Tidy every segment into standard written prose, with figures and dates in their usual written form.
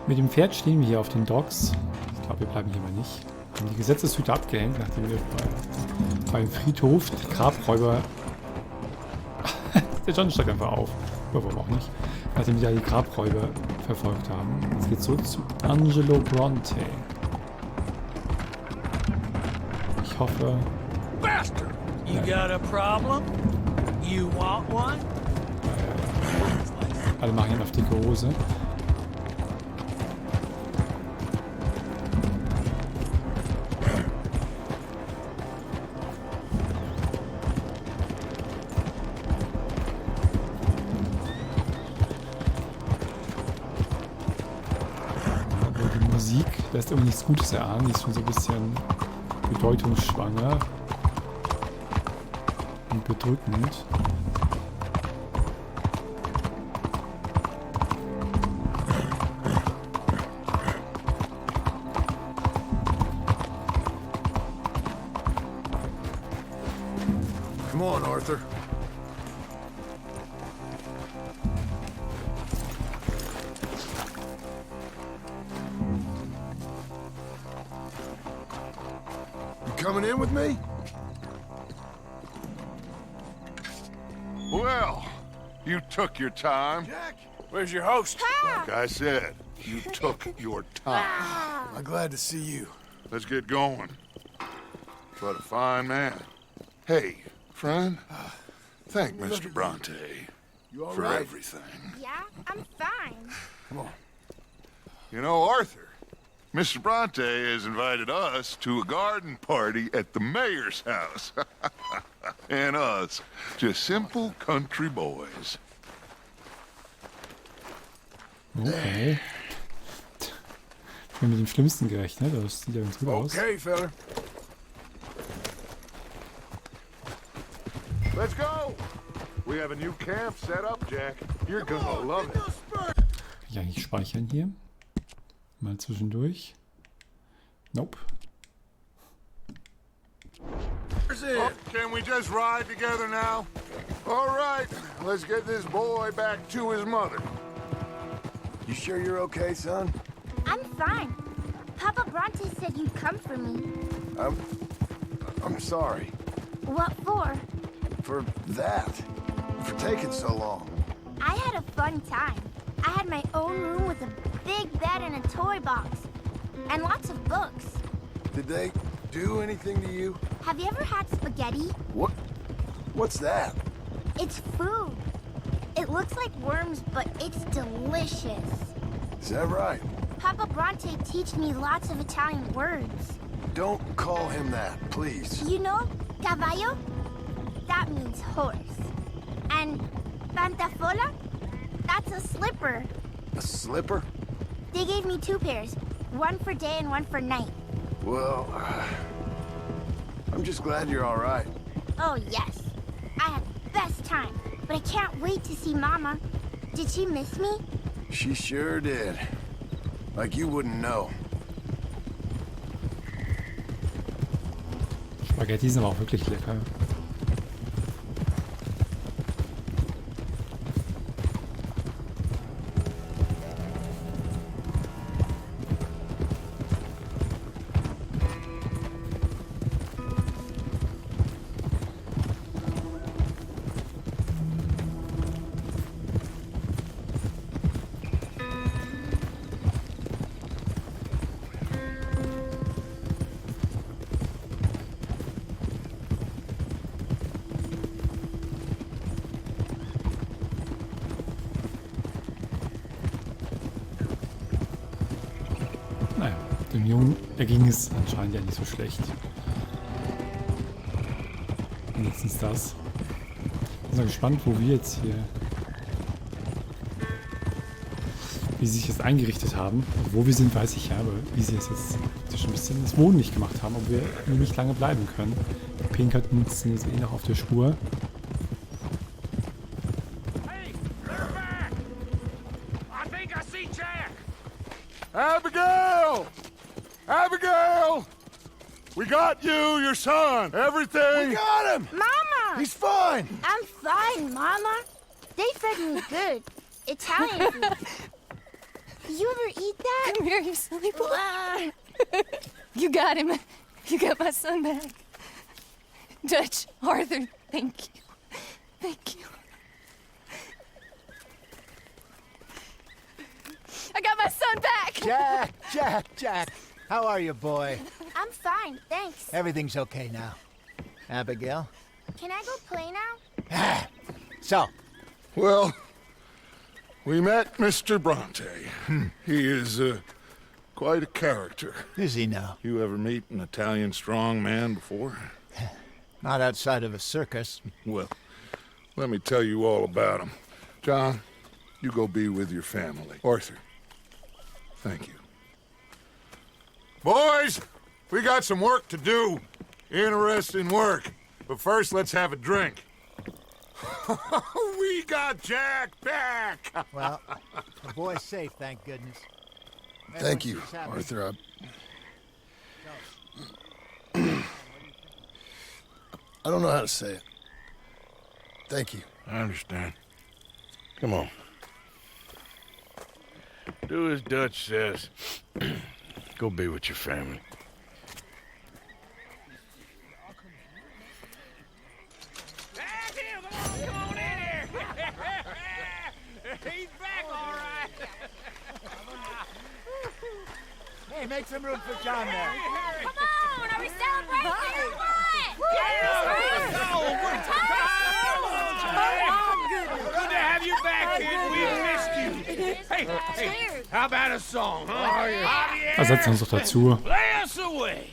Mit dem Pferd stehen wir hier auf den Docks. Ich glaube, wir bleiben hier mal nicht. Wir haben die Gesetzeshüte abgehängt, nachdem wir beim Friedhof die Grabräuber... Der John steigt einfach auf. Ja, warum auch nicht. Nachdem wir die Grabräuber verfolgt haben. Jetzt geht's zurück zu Angelo Bronte. Ich hoffe... Bastard! You got a problem? You want one? Alle machen ihn auf dicke Hose. Lässt irgendwie nichts Gutes erahnen, die ist schon so ein bisschen bedeutungsschwanger und bedrückend. Come on, Arthur. Coming in with me? Well, you took your time. Jack! Where's your host? Like I said, you took your time. I'm glad to see you. Let's get going. What a fine man. Hey, friend, thank Mr. Bronte You all for right? everything. Yeah, I'm fine. Come on. You know, Arthur, Mr. Bronte has invited us to a garden party at the mayor's house. And us, just simple country boys. Okay. Ich habe mit dem Schlimmsten gerechnet, das sieht ja ganz gut aus. Okay, fella. Let's go! We have a new camp set up, Jack. You're gonna love it. Kann ich eigentlich speichern hier? Mal zwischendurch. Nope. Oh, can we just ride together now? All right, let's get this boy back to his mother. You sure you're okay, son? I'm fine. Papa Bronte said you'd come for me. I'm sorry What for? for that. For taking so long. I had a fun time. I had my own room with a big bed and a toy box. And lots of books. Did they do anything to you? Have you ever had spaghetti? What's that? It's food. It looks like worms, but it's delicious. Is that right? Papa Bronte teach me lots of Italian words. Don't call him that, please. You know, caballo? That means horse. And pantafola? That's a slipper. A slipper? They gave me 2 pairs. One for day and one for night. Well, I'm just glad you're all right. Oh, yes. I had the best time. But I can't wait to see Mama. Did she miss me? She sure did. Like you wouldn't know. Spaghetti sind aber auch wirklich lecker. Naja, dem Jungen, der ging es anscheinend ja nicht so schlecht. Wenigstens das. Ich bin so gespannt, wo wir jetzt hier... Wie sie sich jetzt eingerichtet haben. Wo wir sind, weiß ich ja, aber wie sie es jetzt schon ein bisschen das Wohnen nicht gemacht haben, ob wir hier nicht lange bleiben können. Die Pinkertons sind jetzt eh noch auf der Spur. Hey, they're back! I think I see Jack! Abigail! Abigail! We got you, your son, everything! We got him! Mama! He's fine! I'm fine, Mama. They fed me good. Italian food. You ever eat that? Come here, you silly boy. You got him. You got my son back. Dutch, Arthur, thank you. Thank you. I got my son back! Jack. How are you, boy? I'm fine, thanks. Everything's okay now. Abigail? Can I go play now? So, Well, we met Mr. Bronte. He is quite a character. is he now? You ever meet an Italian strong man before? Not outside of a circus. Well, let me tell you all about him. John, you go be with your family. Arthur, thank you. Boys, we got some work to do. Interesting work. But first, let's have a drink. We got Jack back! Well, the boy's safe, thank goodness. Thank you, Everyone seems happy. Arthur. I don't know how to say it. Thank you. I understand. Come on. Do as Dutch says. Go be with your family. That's him! Come on in here! He's back, all right! Hey, make some room for John there. Come on, are we celebrating or what? Good to have you back, kid. We missed you. Hey, how about a song, huh? Ersetzen uns doch dazu. Play us away.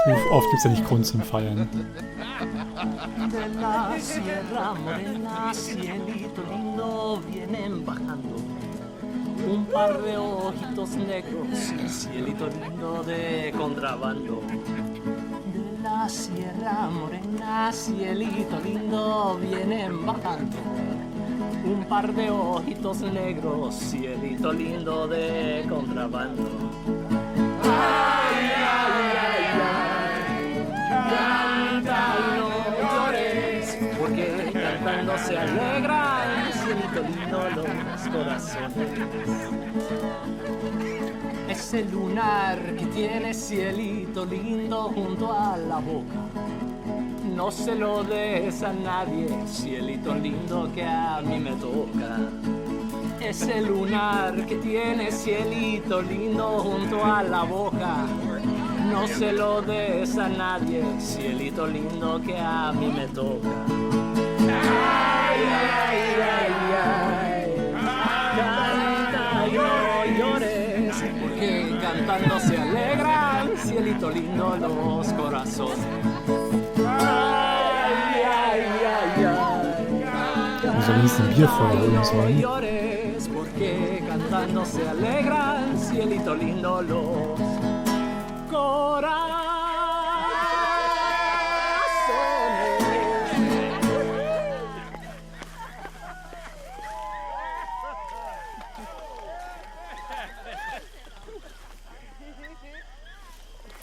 Zu oft gibt es ja nicht Grund zum Feiern. De la sierra morena, cielito lindo, vienen bajando un par de ojitos negros, cielito lindo de contrabando. De la sierra morena, cielito lindo, vienen bajando un par de ojitos negros, cielito lindo de contrabando. Ay, ay, ay, ay, canta y no llores, porque cantando se alegran, cielito lindo los corazones. Ese lunar que tiene cielito lindo junto a la boca, no se lo des a nadie, cielito lindo que a mí me toca. Ese lunar que tiene cielito lindo junto a la boca, no se lo des a nadie, cielito lindo que a mí me toca. Ay, ay, ay, ay, canta y no llores, porque cantando se alegran, cielito lindo los corazones. Ay, ay, ay, ay, Wir sollen jetzt ein Bierfeuer holen sollen. llores, porque cantando se alegran, cielito lindo los corazones.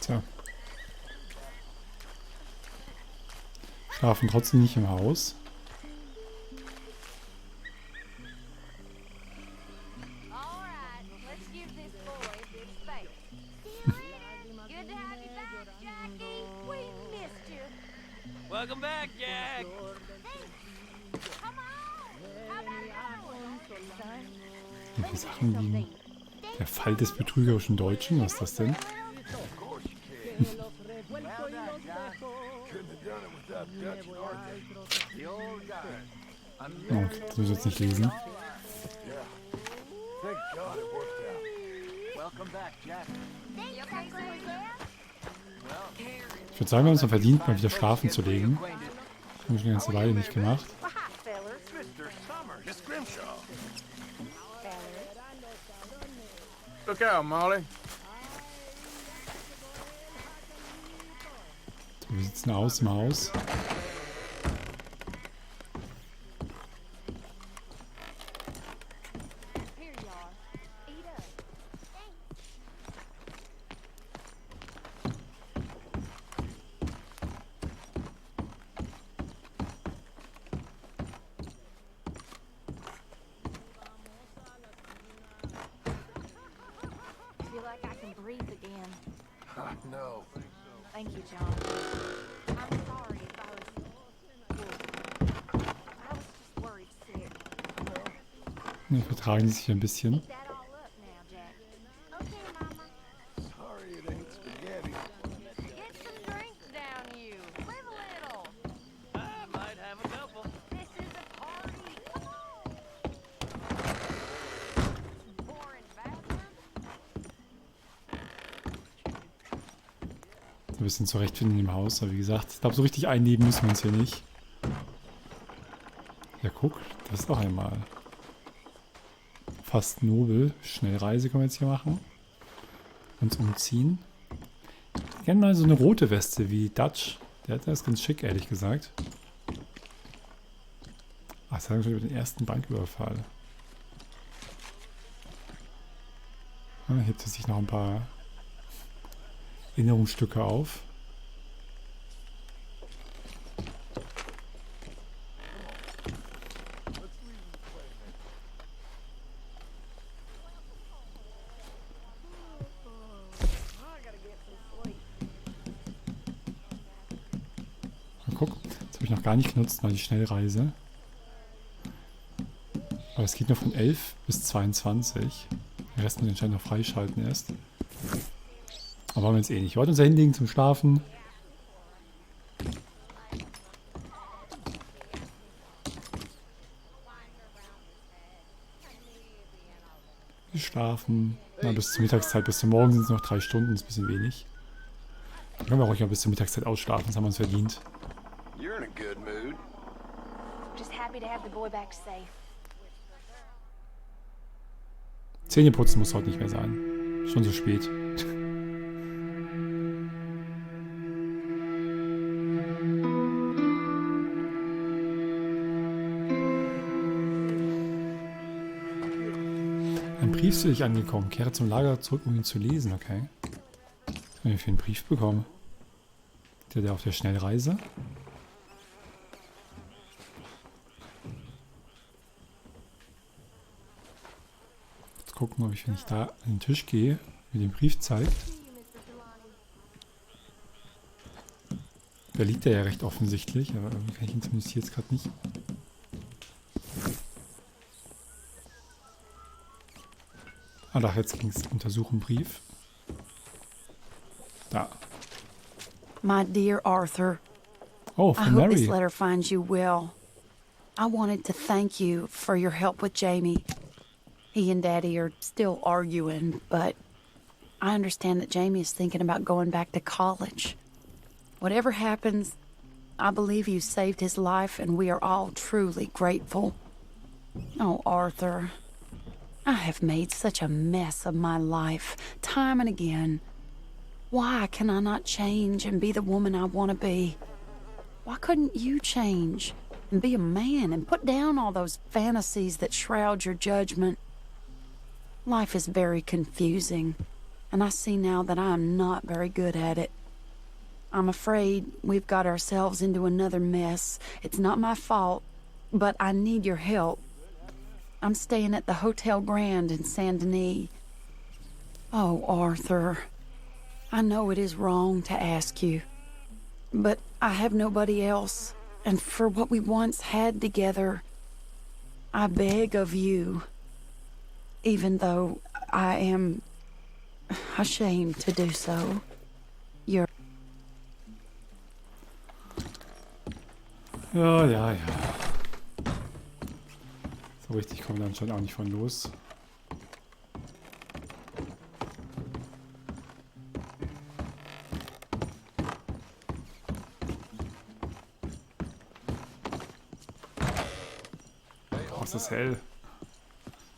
Tja. Schlafen trotzdem nicht im Haus. All right, let's give this boy a big space. Good to have you back, Jackie. We missed you. Welcome back, Jack. Come on. How about Welche Sachen liegen? Der Fall des betrügerischen Deutschen, was ist das denn? Oh, okay, das muss ich jetzt nicht lesen. Ich würde sagen, wir haben es noch verdient, mal wieder schlafen zu legen. Das haben wir schon eine ganze Weile nicht gemacht. Look out, Molly. So, wir sitzen aus im Haus. Here you are. Eat up. Thanks. wreath again. No. Thank you, John. I'm sorry if I was just worried sick. Ne, vertragen die sich ein bisschen. Eat that all up now, Jack. Okay, Mama. Sorry it ain't spaghetti. Get some drinks down, you. Live a little. I might have a couple. This is a party. Come on. Boring bastard. Ein bisschen zurechtfinden im Haus, aber wie gesagt, ich glaube, so richtig einleben müssen wir uns hier nicht. Ja, guck, das ist doch einmal. Fast nobel. Schnellreise können wir jetzt hier machen. Uns umziehen. Gerne mal so eine rote Weste wie Dutch. Der hat das ganz schick, ehrlich gesagt. Ach, sagen wir schon über den ersten Banküberfall. Ah, hebt er sich noch ein paar Erinnerungsstücke auf. Mal guck, das habe ich noch gar nicht genutzt, mal die Schnellreise. Aber es geht nur von 11 bis 22. Den Rest muss ich anscheinend noch freischalten erst. Aber wollen wir jetzt eh nicht. Wir wollten uns ja hinlegen zum Schlafen. Wir schlafen. Na, bis zur Mittagszeit, bis zum Morgen sind es noch 3 Stunden, ist ein bisschen wenig. Dann können wir auch ruhig mal bis zur Mittagszeit ausschlafen, das haben wir uns verdient. You're in a good mood. Just happy to have the boy back safe. Zähneputzen muss heute nicht mehr sein. Schon so spät. Ein Brief ist für dich angekommen. Kehre zum Lager zurück, um ihn zu lesen, okay? Was haben wir für einen Brief bekommen? Der auf der Schnellreise. Jetzt gucken, ob ich, wenn ich da an den Tisch gehe, mir den Brief zeigt. Da liegt er ja recht offensichtlich, aber irgendwie kann ich ihn zumindest hier jetzt gerade nicht. Ah, doch, jetzt ging es untersuchen Brief. Da. My dear Arthur, Oh, I von hope this Mary. letter finds you well. I wanted to thank you for your help with Jamie. He and Daddy are still arguing, but I understand that Jamie is thinking about going back to college. Whatever happens, I believe you saved his life, and we are all truly grateful. Oh, Arthur, I have made such a mess of my life, time and again. Why can I not change and be the woman I want to be? Why couldn't you change and be a man and put down all those fantasies that shroud your judgment? Life is very confusing, and I see now that I am not very good at it. I'm afraid we've got ourselves into another mess. It's not my fault, but I need your help. I'm staying at the Hotel Grand in Saint Denis. Oh, Arthur, I know it is wrong to ask you, but I have nobody else, and for what we once had together, I beg of you, even though I am ashamed to do so. You're... Ja, ja, ja. So richtig kommen wir anscheinend auch nicht von los. Oh, ist das hell.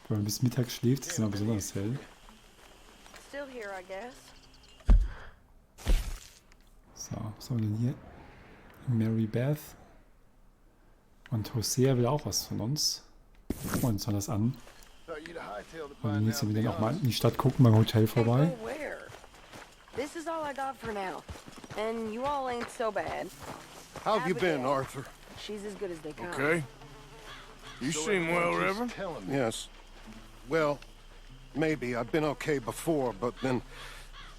Wenn man bis Mittag schläft, ist es immer besonders hell. Still here, I guess. So, was haben wir denn hier? Mary Beth. Und Hosea will auch was von uns. Gucken wir uns mal das an. Und jetzt sind wir dann auch mal in die Stadt gucken, beim Hotel vorbei. Where? This is all I got for now. And you all ain't so bad. How have you been, Arthur? She's as good as they come. Okay. You seem well, Reverend. Yes. Well, maybe. I've been okay before, but then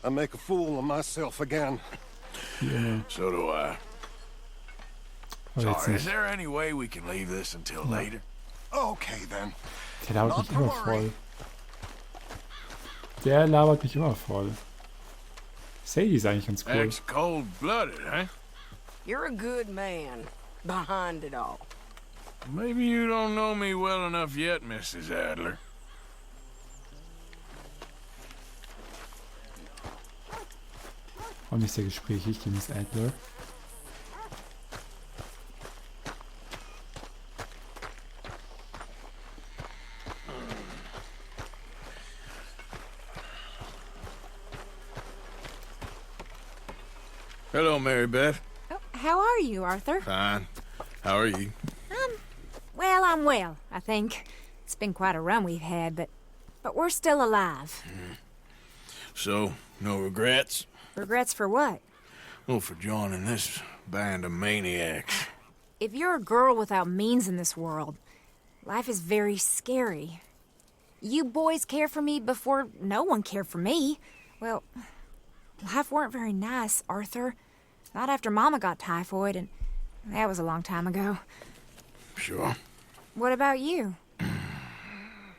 I make a fool of myself again. Wie immer. So do I. Aber jetzt Sorry, is nicht. there any way we can leave this until later? Okay, then. Der labert Not mich to immer worry. voll. Der labert mich immer voll. Sadie ist eigentlich ganz cool. Ex cold-blooded, eh? You're a good man. Behind it all. Maybe you don't know me well enough yet, Mrs. Adler. Auch nicht sehr gesprächig, die Miss Adler. Hello, Mary Beth. Oh, how are you, Arthur? Fine. How are you? Well, I'm well, I think. It's been quite a run we've had, but we're still alive. So, no regrets? Regrets for what? Well, for joining this band of maniacs. If you're a girl without means in this world, life is very scary. You boys cared for me before no one cared for me. Well, life weren't very nice, Arthur. Not after Mama got typhoid, and that was a long time ago. Sure. What about you?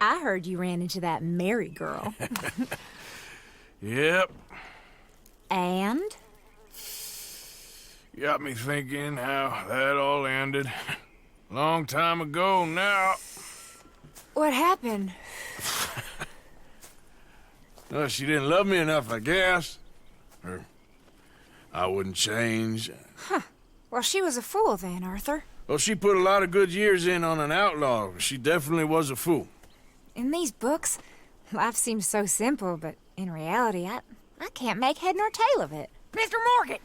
I heard you ran into that Mary girl. Yep. And? Got me thinking how that all ended. Long time ago now. What happened? Well, she didn't love me enough, I guess. Or I wouldn't change. Well, she was a fool then, Arthur. Well, she put a lot of good years in on an outlaw. She definitely was a fool. In these books, life seems so simple, but in reality, I can't make head nor tail of it. Mr. Morgan!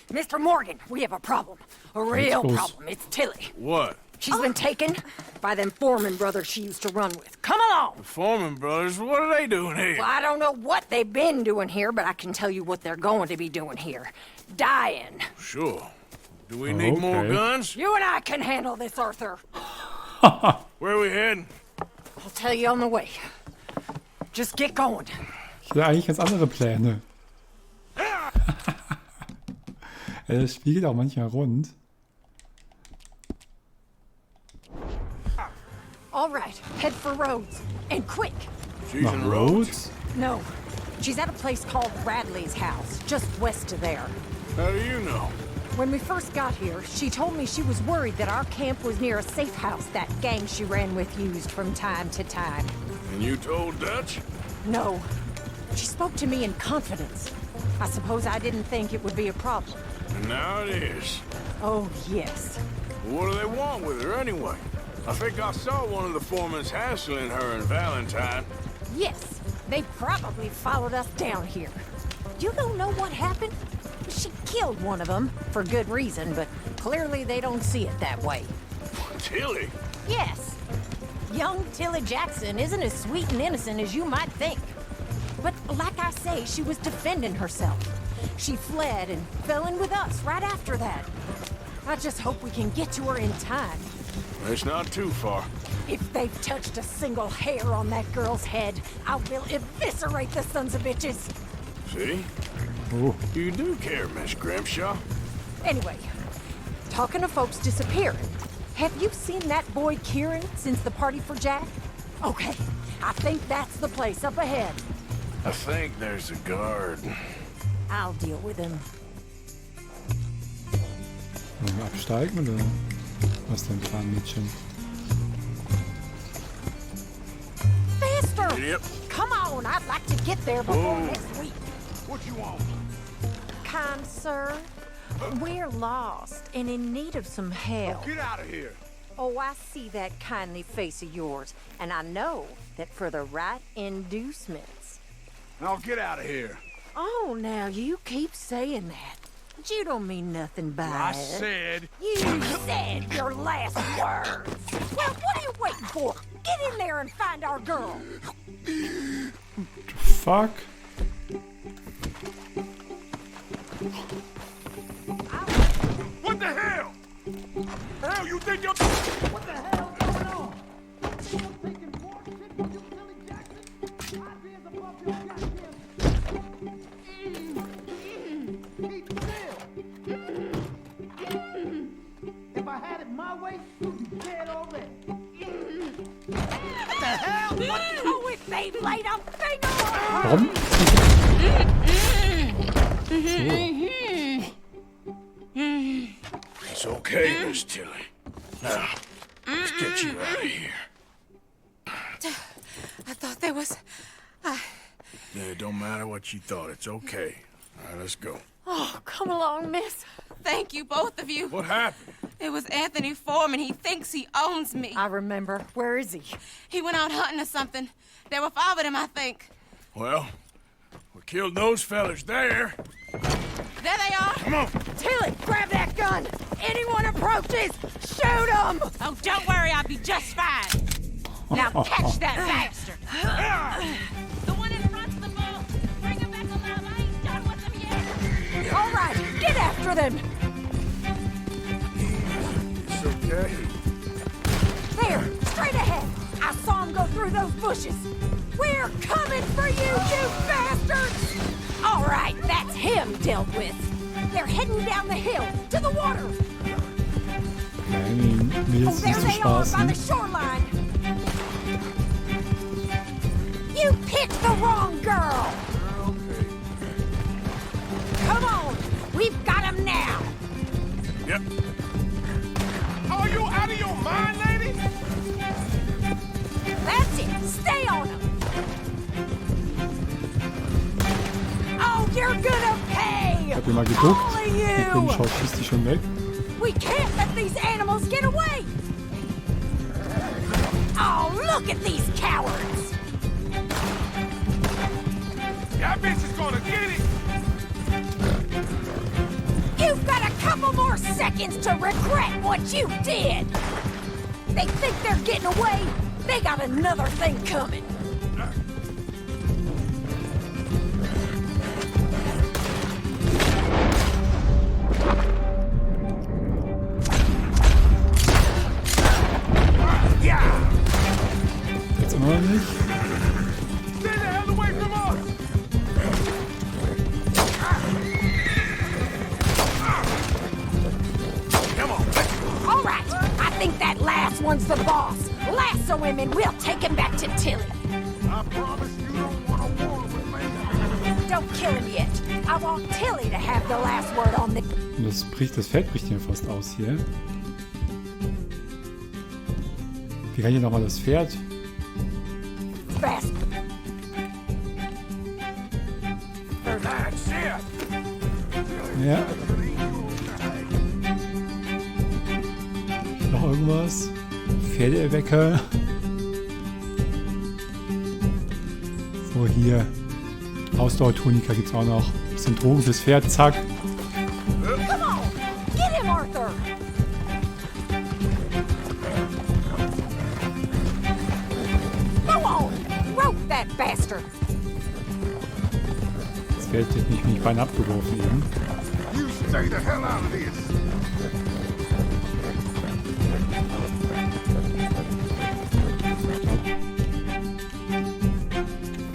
Mr. Morgan, we have a problem. A real close. problem. It's Tilly. What? She's been taken by them Foreman brothers she used to run with. Come along! The Foreman brothers, what are they doing here? Well, I don't know what they've been doing here, but I can tell you what they're going to be doing here. Dying. Sure. Do we need more Okay. guns? You and I can handle this, Arthur. Where are we heading? I'll tell you on the way. Just get going. Ich hatte eigentlich ganz andere Pläne. Das Spiel geht auch manchmal rund. All right, head for Rhodes. And quick. She's Nach in Rhodes. Rhodes? No, she's at a place called Radley's house, just west of there. How do you know? When we first got here, she told me she was worried that our camp was near a safe house that gang she ran with used from time to time. And you told Dutch? No, she spoke to me in confidence. I suppose I didn't think it would be a problem. And now it is. Oh, yes. What do they want with her anyway? I think I saw one of the foremans hassling her and Valentine. Yes, they probably followed us down here. You don't know what happened? She killed one of them, for good reason, but clearly they don't see it that way. Tilly? Yes. Young Tilly Jackson isn't as sweet and innocent as you might think. But like I say, she was defending herself. She fled and fell in with us right after that. I just hope we can get to her in time. It's not too far. If they've touched a single hair on that girl's head, I will eviscerate the sons of bitches. See? Oh, You do care, Miss Grimshaw. Anyway, talking of folks disappearing, have you seen that boy Kieran since the party for Jack? Okay, I think that's the place up ahead. I think there's a guard. I'll deal with him. wollen wir absteigen oder was denn dran, Mädchen? Faster! Yep. Come on, I'd like to get there before Whoa. next week. What you want? Kind sir, we're lost and in need of some help. Get out of here. Oh, I see that kindly face of yours, and I know that for the right inducements. Now get out of here. Oh, now you keep saying that. But you don't mean nothing by I it. said. You said your last words. Well, what are you waiting for? Get in there and find our girl. Fuck. What the hell? The hell you think you're? What the hell is going on? You taking bullshit from you, Tilly Jackson? Ideas above your goddamn. babe laid a finger on her. Warum? It's okay, Miss Tilly. Now, let's get you out of here. I thought there was... Yeah, it don't matter what you thought. It's okay. All right, let's go. Oh, come along, miss. Thank you, both of you. What happened? It was Anthony Foreman. He thinks he owns me. I remember. Where is he? He went out hunting or something. There were 5 of them, I think. Well, we killed those fellas there. There they are. Come on. Tilly, grab that gun. Anyone approaches, shoot them. Oh, don't worry. I'll be just fine. Now catch that bastard. The one in front of the boat. Bring him back alive. I ain't done with them yet. All right, get after them. It's okay. There, straight ahead. I saw him go through those bushes. We're coming for you, you bastards! All right, that's him dealt with. They're heading down the hill to the water. Nein, mir Oh, jetzt there nicht zu they are by the spaßen. shoreline. You picked the wrong girl. Come on, we've got him now. Yep. Are you out of your mind, lady? That's it. Stay on him. Oh, you're gonna pay. Ich hab ihn mal geduckt. All of Und bin you. schon, schießt die schon weg. We can't let these animals get away. Oh, look at these cowards. That bitch is gonna get it. You've got a couple more seconds to regret what you did. They think they're getting away. They got another thing coming. Jetzt immer noch nicht. Stay the hell away from us. Come on. All right, I think that last one's the boss. Lasso him and we'll take him back to Tilly. I promise you don't want a war with me. Don't kill him yet. I want Tilly to have the last word on the... Und das Feld bricht hier fast aus hier. Wie kann ich nochmal das Pferd? Best. That's it. Ja. Noch irgendwas? Pferdeerwecker. So, hier. Ausdauertonika gibt's auch noch. Bisschen Drogen fürs Pferd, zack. Come on, get him, Arthur. Go on, rope that bastard. Das Pferd hat mich beinahe abgeworfen eben. You stay the hell out of this.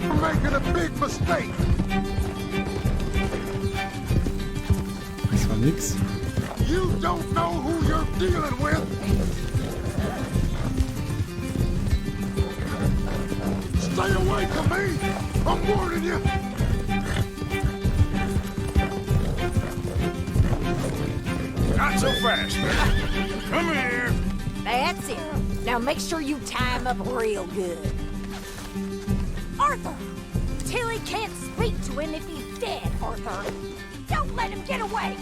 You're making a big mistake. Das war nix. You don't know who you're dealing with. Stay away from me. I'm warning you. Not so fast, man. Come here. That's it. Now make sure you tie him up real good. Arthur! Tilly can't speak to him if he's dead, Arthur. Don't let him get away.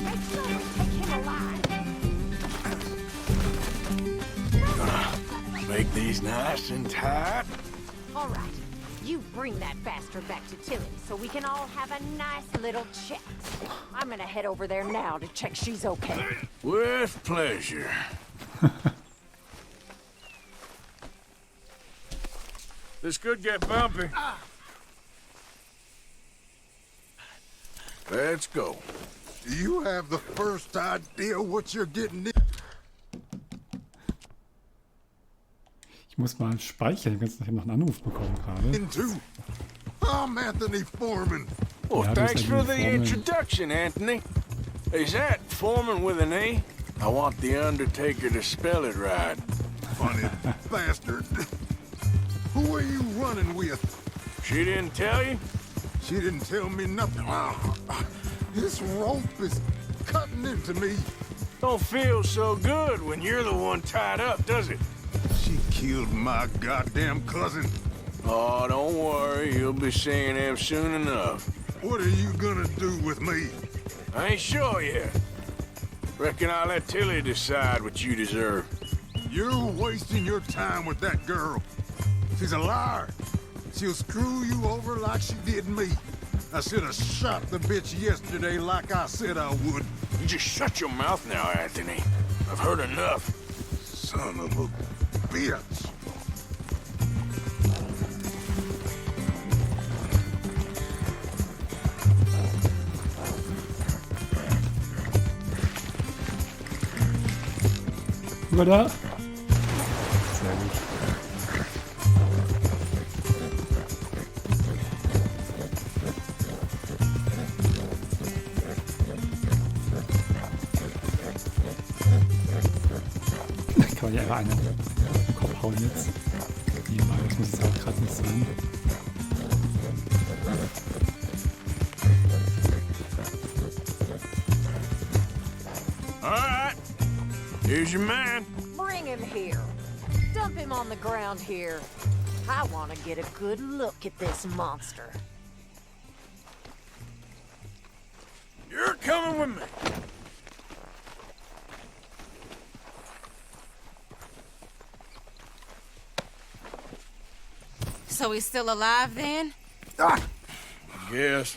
Make sure we take him alive. Make these nice and tight. All right. You bring that bastard back to Tilly so we can all have a nice little chat. I'm gonna head over there now to check she's okay. With pleasure. This could get bumpy. Let's go. You have the first idea what you're getting into. Ich muss mal speichern. Ich habe noch einen Anruf bekommen gerade. I'm Anthony Foreman. Well, Ja, thanks das ist for Anthony the Foreman. introduction, Anthony. Is that Foreman with an A? I want the Undertaker to spell it right. Funny bastard. Who are you running with? She didn't tell you? She didn't tell me nothing. This rope is cutting into me. Don't feel so good when you're the one tied up, does it? She killed my goddamn cousin. Oh, don't worry. You'll be seeing him soon enough. What are you gonna do with me? I ain't sure yet. Reckon I'll let Tilly decide what you deserve. You're wasting your time with that girl. She's a liar. She'll screw you over like she did me. I should have shot the bitch yesterday like I said I would. You just shut your mouth now, Anthony. I've heard enough. Son of a bitch. Oder? Sehr gut. Kann man ja einfach einen im Kopf hauen jetzt. Nebenbei, das muss jetzt auch gerade nicht sein. Alright. Here's your man. Bring him here. Dump him on the ground here. I want to get a good look at this monster. You're coming with me. So he's still alive then? Yes.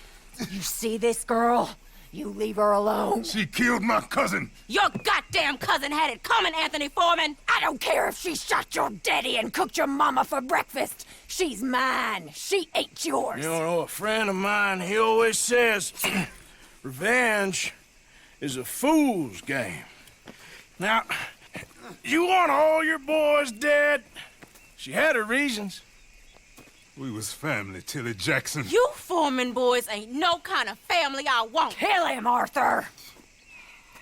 You see this girl? You leave her alone. She killed my cousin. Your goddamn cousin had it coming, Anthony Foreman! I don't care if she shot your daddy and cooked your mama for breakfast. She's mine. She ain't yours. You know, a friend of mine, he always says, revenge is a fool's game. Now, you want all your boys dead? She had her reasons. We was family, Tilly Jackson. You Foreman boys ain't no kind of family I want. Kill him, Arthur.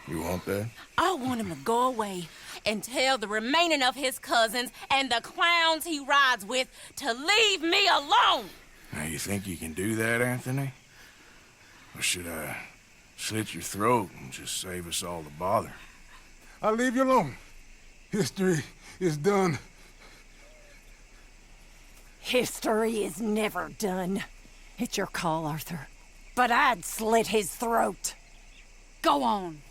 You want that? I want him to go away and tell the remaining of his cousins and the clowns he rides with to leave me alone. Now, you think you can do that, Anthony? Or should I slit your throat and just save us all the bother? I'll leave you alone. History is done. History is never done. It's your call, Arthur. But I'd slit his throat. Go on.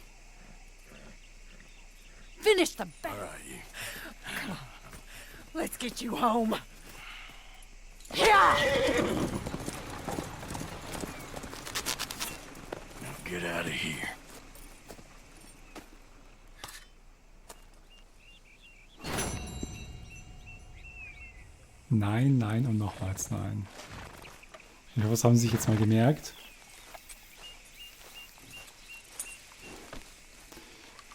Finish the battle. All right, you. Come on. Let's get you home. Yeah! Now get out of here. Nein, nein und nochmals nein. Ich hoffe, das haben sie sich jetzt mal gemerkt.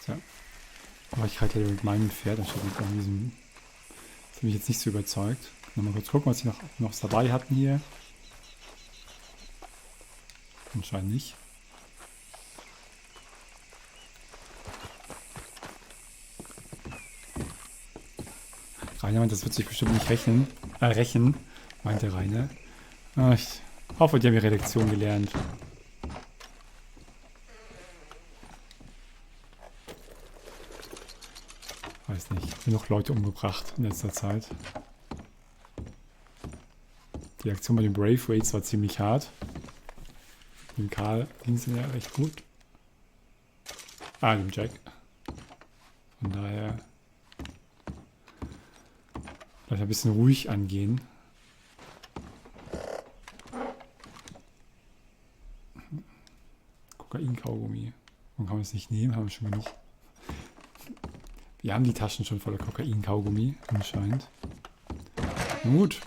So. Aber ich reite ja mit meinem Pferd anstatt mit diesem. Das hat mich jetzt nicht so überzeugt. Nochmal kurz gucken, was sie noch dabei hatten hier. Anscheinend nicht. Rainer meint, das wird sich bestimmt nicht rächen, meinte Rainer. Ich hoffe, die haben ihre Lektion gelernt. Weiß nicht, genug Leute umgebracht in letzter Zeit. Die Aktion bei den Brave Raids war ziemlich hart. Dem Karl ging es ja recht gut. Dem Jack. Von daher vielleicht ein bisschen ruhig angehen. Kokain-Kaugummi. Warum kann man es nicht nehmen? Haben wir schon genug. Wir haben die Taschen schon voller Kokain-Kaugummi, anscheinend. Gut.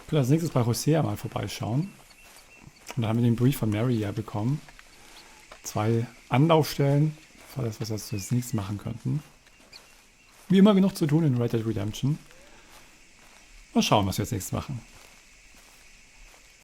Ich will als nächstes bei Hosea mal vorbeischauen. Und da haben wir den Brief von Mary ja bekommen. 2 Anlaufstellen, für das, was wir als nächstes machen könnten. Wie immer genug zu tun in Red Dead Redemption. Mal schauen, was wir als nächstes machen.